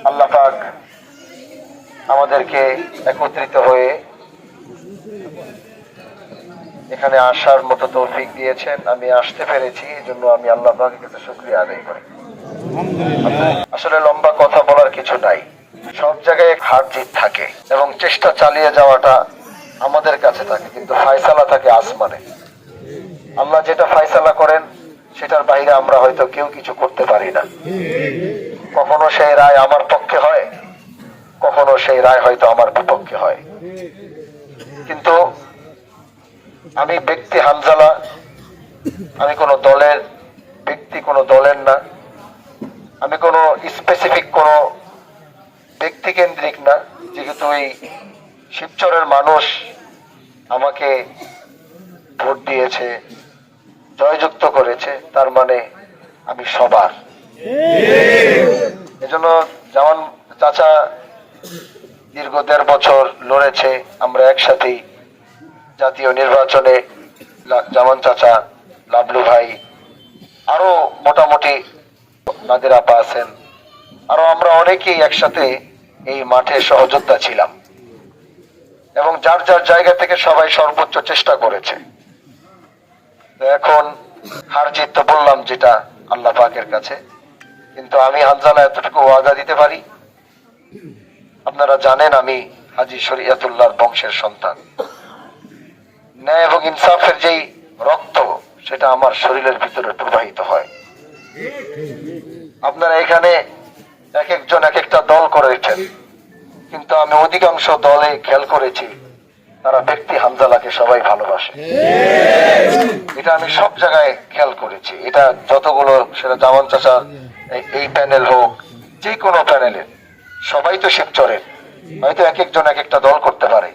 আল্লাহ পাক আমাদেরকে একত্রিত হয়ে এখানে আসার মতো তৌফিক দিয়েছেন। আমি আসতে পেরেছি, এজন্য আমি আল্লাহ পাকের কাছে শুকরিয়া আদায় করি। আসলে লম্বা কথা বলার কিছু নাই, সব জায়গায় হার জিত থাকে এবং চেষ্টা চালিয়ে যাওয়াটা আমাদের কাছে থাকে, কিন্তু ফায়সালা থাকে আসমানে। আল্লাহ যেটা ফায়সালা করেন সেটার বাইরে আমরা হয়তো কেউ কিছু করতে পারি না। কখনো সেই রায় আমার পক্ষে হয়, কখনো সেই রায় হয়তো আমার বিপক্ষে হয়, কিন্তু আমি ব্যক্তি হানজালা, আমি কোনো দলের ব্যক্তি, কোনো দলের না, আমি কোনো স্পেসিফিক কোনো ব্যক্তি কেন্দ্রিক না। যেহেতু এই শিবচরের মানুষ আমাকে ভোট দিয়েছে, জয়যুক্ত করেছে, তার মানে আমি সবার। এজন্য যেমন চাচা দীর্ঘ ১.৫ বছর লড়েছে, আমরা একসাথেই জাতীয় নির্বাচনে, যেমন চাচা, লাবলু ভাই, আরো মোটামুটি নাদির আপা আছেন, আরো আমরা অনেকেই একসাথে এই মাঠে সহযোদ্ধা ছিলাম এবং যার যার জায়গা থেকে সবাই সর্বোচ্চ চেষ্টা করেছে। এখন হার জিত তো বললাম যেটা আল্লাহ পাকের কাছে, কিন্তু আমি হানজালা এতটুকু ওয়াদা দিতে পারি, আপনারা জানেন আমি হাজী শরীয়তুল্লাহর বংশের সন্তান। ন্যায় এবং ইনসাফের যেই রক্ত সেটা আমার শরীরের ভিতরে প্রবাহিত হয়। আপনারা এখানে এক একজন এক একটা দল করেছেন, কিন্তু আমি অধিকাংশ দলে খেয়াল করেছি তারা ব্যক্তি হানজালাকে সবাই ভালোবাসে। এটা আমি সব জায়গায় খেয়াল করেছি। এটা যতগুলো, সেটা জামান চাচা এই প্যানেল হোক, যে কোনো প্যানেলের, সবাই তো শিবচরের, হয়তো এক একজন এক একটা দল করতে পারে,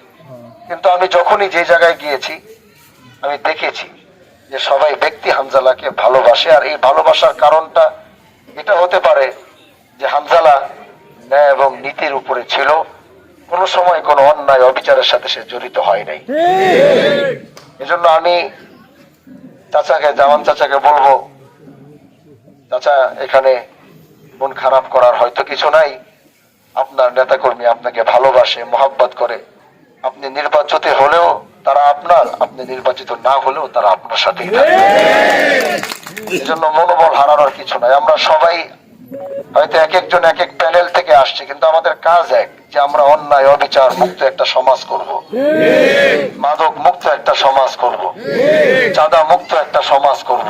কিন্তু আমি যখনই যে জায়গায় গিয়েছি আমি দেখেছি যে সবাই ব্যক্তি হানজালাকে ভালোবাসে। আর এই ভালোবাসার কারণটা এটা হতে পারে যে হানজালা ন্যায় এবং নীতির উপরে ছিল, কোন সময় কোনো অন্যায় অবিচারের সাথে সে জড়িত হয় নাই। এজন্য আমি চাচাকে, জামান চাচাকে বলবো, চাচা এখানে মন খারাপ করার হয়তো কিছু নাই, আপনার নেতাকর্মী আপনাকে ভালোবাসে, মহব্বত করে। আপনি নির্বাচিত হলেও তারা আপনার, আপনি নির্বাচিত না হলেও তারা আপনার সাথেই থাকবে। এজন্য মনোবল হারানোর কিছু নাই। আমরা সবাই হয়তো এক একজন এক এক প্যানেল থেকে আসছে, কিন্তু আমাদের কাজ এক, যে আমরা অন্যায় অবিচার মুক্ত একটা সমাজ করব, মাদক মুক্ত একটা সমাজ করব, চাঁদা মুক্ত একটা সমাজ করব।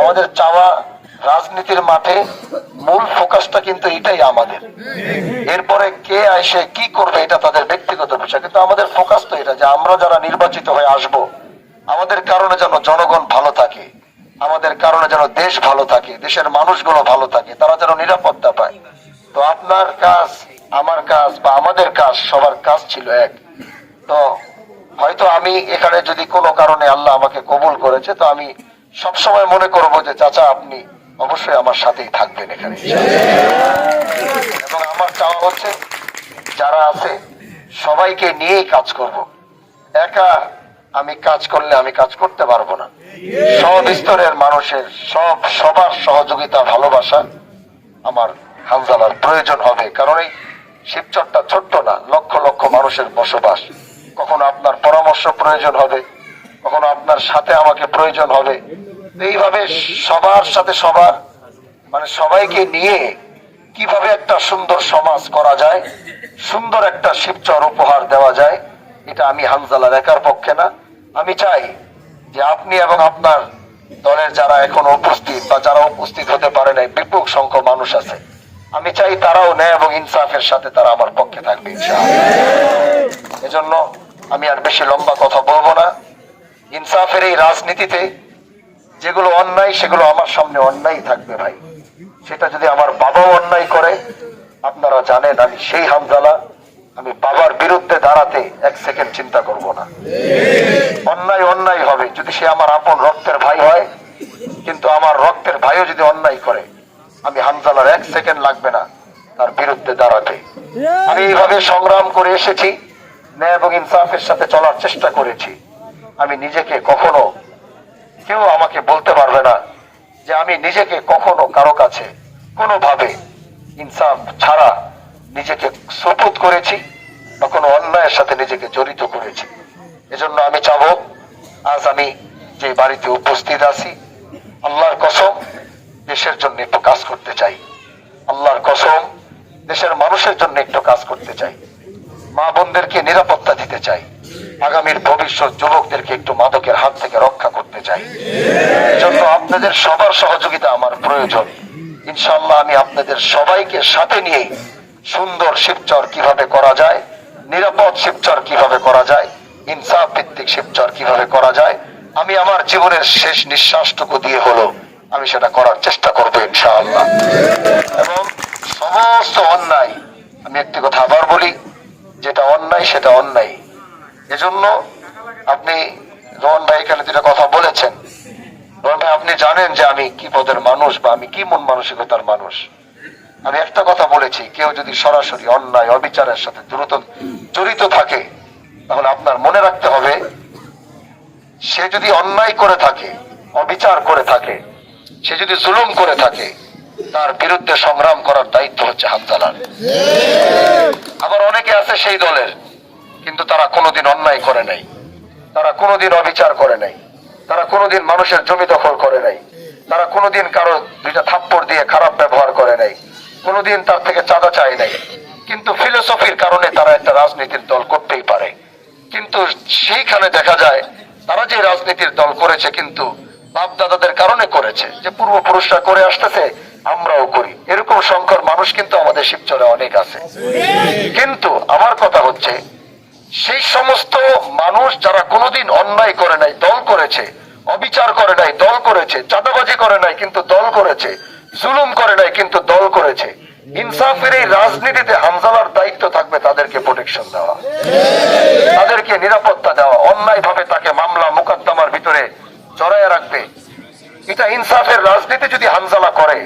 আমাদের চাওয়া রাজনীতির মাঠে মূল ফোকাসটা কিন্তু এটাই আমাদের। এরপরে কে আসে কি করবে এটা তাদের ব্যক্তিগত বিষয়, কিন্তু আমাদের ফোকাস তো এটা যে আমরা যারা নির্বাচিত হয়ে আসব, আমাদের কারণে যেন জনগণ ভালো থাকে, আমাদের কারণে যেন দেশ ভালো থাকে, দেশের মানুষগুলো ভালো থাকে, তারা যেন নিরাপত্তা পায়। তো আপনার কাজ, আমার কাজ বা আমাদের কাজ, সবার কাজ ছিল এক। তো হয়তো আমি এখানে যদি কোনো কারণে আল্লাহ আমাকে কবুল করেছে, তো আমি সবসময় মনে করবো যে চাচা আপনি অবশ্যই আমার সাথেই থাকবেন এখানে। এবং আমার চাওয়া হচ্ছে যারা আছে সবাইকে নিয়েই কাজ করব। একা আমি কাজ করলে আমি কাজ করতে পারবো না। সব স্তরের মানুষের সবার সহযোগিতা, ভালোবাসা আমার হানজালার প্রয়োজন হবে। কারণ এই শিবচরটা ছোট্ট না, লক্ষ লক্ষ মানুষের বসবাস। কখনো আপনার পরামর্শ প্রয়োজন হবে, কখনো আপনার সাথে আমাকে প্রয়োজন হবে। এইভাবে সবার সাথে সবার, মানে সবাইকে নিয়ে কিভাবে একটা সুন্দর সমাজ করা যায়, সুন্দর একটা শিবচর উপহার দেওয়া যায়, এটা আমি হানজালার একার পক্ষে না। আমি চাই যে আপনি এবং আপনার দলের যারা এখন উপস্থিত বা যারা উপস্থিত হতে পারে নাই, বিপুল সংখ্যক মানুষ আছে, আমি চাই তারাও ন্যায় এবং ইনসাফের সাথে তারা আমার পক্ষে থাকবে ইনশাআল্লাহ। এজন্য আমি আর বেশি লম্বা কথা বলবো না। ইনসাফের এই রাজনীতিতে যেগুলো অন্যায় সেগুলো আমার সামনে অন্যায় থাকবে ভাই। সেটা যদি আমার বাবাও অন্যায় করে, আপনারা জানেন আমি সেই হানজালা, আমি বাবার বিরুদ্ধে দাঁড়াতে এক সেকেন্ড চিন্তা করব না। অন্যায় অন্যায় হবে, যদি সে আমার আপন রক্তের ভাই হয়, কিন্তু আমার রক্তের ভাইও যদি অন্যায় করে, আমি হানজালার এক সেকেন্ড লাগবে না তার বিরুদ্ধে দাঁড়াতে। আমি এইভাবে সংগ্রাম করে এসেছি, ন্যায় এবং ইনসাফের সাথে চলার চেষ্টা করেছি। আমি নিজেকে কখনো, কেউ আমাকে বলতে পারবে না যে আমি নিজেকে কখনো কারো কাছে কোনোভাবে ইনসাফ ছাড়া নিজেকে সুপুত করেছি বা কোনো অন্যায়ের সাথে নিজেকে জড়িত করেছি। এজন্য আমি চাবো, আজ আমি যে বাড়িতে উপস্থিত আছি, আল্লাহর কসম দেশের জন্য একটু কাজ করতে চাই, আল্লাহর কসম দেশের মানুষের জন্য একটু কাজ করতে চাই, মা বোনদেরকে নিরাপত্তা দিতে চাই, আগামীর ভবিষ্যৎ যুবকদেরকে একটু মাদকের হাত থেকে রক্ষা করতে চাই। এজন্য আপনাদের সবার সহযোগিতা আমার প্রয়োজন। ইনশাআল্লাহ আমি আপনাদের সবাইকে সাথে নিয়ে সুন্দর শিবচর কিভাবে করা যায়, নিরাপদ শিবচর কিভাবে করা যায়, ইনসাফ ভিত্তিক শিবচর কিভাবে করা যায়, আমি আমার জীবনের শেষ নিঃশ্বাসটুকু দিয়ে হলো আমি সেটা করার চেষ্টা করবো ইনশাআল্লাহ। এবং সমস্ত অন্যায়, আমি একটি কথা আবার বলি, যেটা অন্যায় সেটা অন্যায়। এজন্য আপনি রোহন ভাই এখানে যেটা কথা বলেছেন, রোহন ভাই আপনি জানেন যে আমি কি পদের মানুষ বা আমি কি মন মানসিকতার মানুষ। আমি একটা কথা বলেছি, কেউ যদি সরাসরি অন্যায় অবিচারের সাথে জড়িত থাকে, তাহলে আপনার মনে রাখতে হবে, সে যদি অন্যায় করে থাকে, অবিচার করে থাকে, সে যদি জুলুম করে থাকে, তার বিরুদ্ধে সংগ্রাম করার দায়িত্ব হচ্ছে হানজালার। আবার অনেকে আছে সেই দলের, কিন্তু তারা কোনোদিন অন্যায় করে নাই, তারা কোনোদিন অবিচার করে নাই, তারা কোনোদিন মানুষের জমি দখল করে নাই, তারা কোনোদিন কারো দুইটা থাপ্পড় দিয়ে খারাপ ব্যবহার করে নাই, কোনোদিন তার থেকে চাঁদা চায় নাই, কিন্তু ফিলোসফির কারণে তারা একটা রাজনীতির দল করতেই পারে। কিন্তু সেইখানে দেখা যায় তারা যে রাজনীতির দল করেছে কিন্তু বাপ দাদাদের কারণে করেছে, যে পূর্বপুরুষরা করে আসতেছে আমরাও করি, এরকম সংখ্যার মানুষ কিন্তু আমাদের শিবচরে অনেক আছে। কিন্তু আমার কথা হচ্ছে, সেই সমস্ত মানুষ যারা কোনোদিন অন্যায় করে নাই, দল করেছে, অবিচার করে নাই, দল করেছে, চাঁদাবাজি করে নাই কিন্তু দল করেছে, জুলুম করে নাই কিন্তু দল করেছে, ইনসাফের এই রাজনীতিতে হানজালার দায়িত্ব থাকবে তাদেরকে প্রোটেকশন দেওয়া, তাদেরকে নিরাপত্তা দেওয়া, অন্যায় ভাবে তাকে মামলা মোকদ্দমার ভিতরে জড়ায় রাখবে। এটা ইনসাফের রাজনীতি যদি হানজালা করে,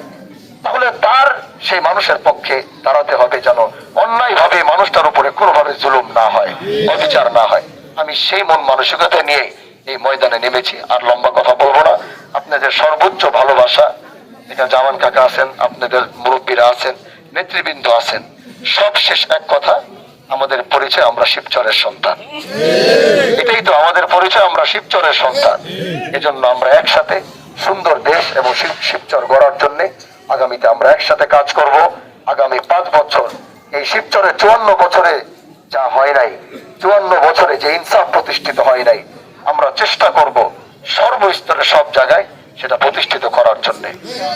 তাহলে তার সেই মানুষের পক্ষে দাঁড়াতে হবে যেন অন্যায় ভাবে মানুষটার উপরে কোনোভাবে জুলুম না হয়, অবিচার না হয়। আমি সেই মন মানসিকতা নিয়ে এই ময়দানে নেমেছি। আর লম্বা কথা বলবো না, আপনাদের সর্বোচ্চ ভালোবাসা, এখানে জামান কাকা আছেন, আপনাদের মুরব্বীরা আছেন, নেতৃবৃন্দ আছেন, সব শেষ এক কথা, আমাদের পরিচয় আমরা শিবচরের সন্তান। এটাই তো আমাদের পরিচয়, আমরা শিবচরের সন্তান। এজন্য আমরা একসাথে সুন্দর দেশ এবং শিবচর গড়ার জন্য আগামীতে আমরা একসাথে কাজ করব। আগামী 5 বছর এই শিবচরে 54 বছরে যা হয় নাই, 54 বছরে যে ইনসাফ প্রতিষ্ঠিত হয় নাই, আমরা চেষ্টা করব সর্বস্তরে সব জায়গায় সেটা প্রতিষ্ঠিত করার জন্য।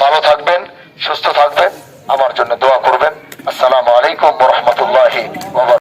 ভালো থাকবেন, সুস্থ থাকবেন, আমার জন্য দোয়া করবেন। আসসালামু আলাইকুম ওয়া রাহমাতুল্লাহি ওয়া বারাকাতুহু।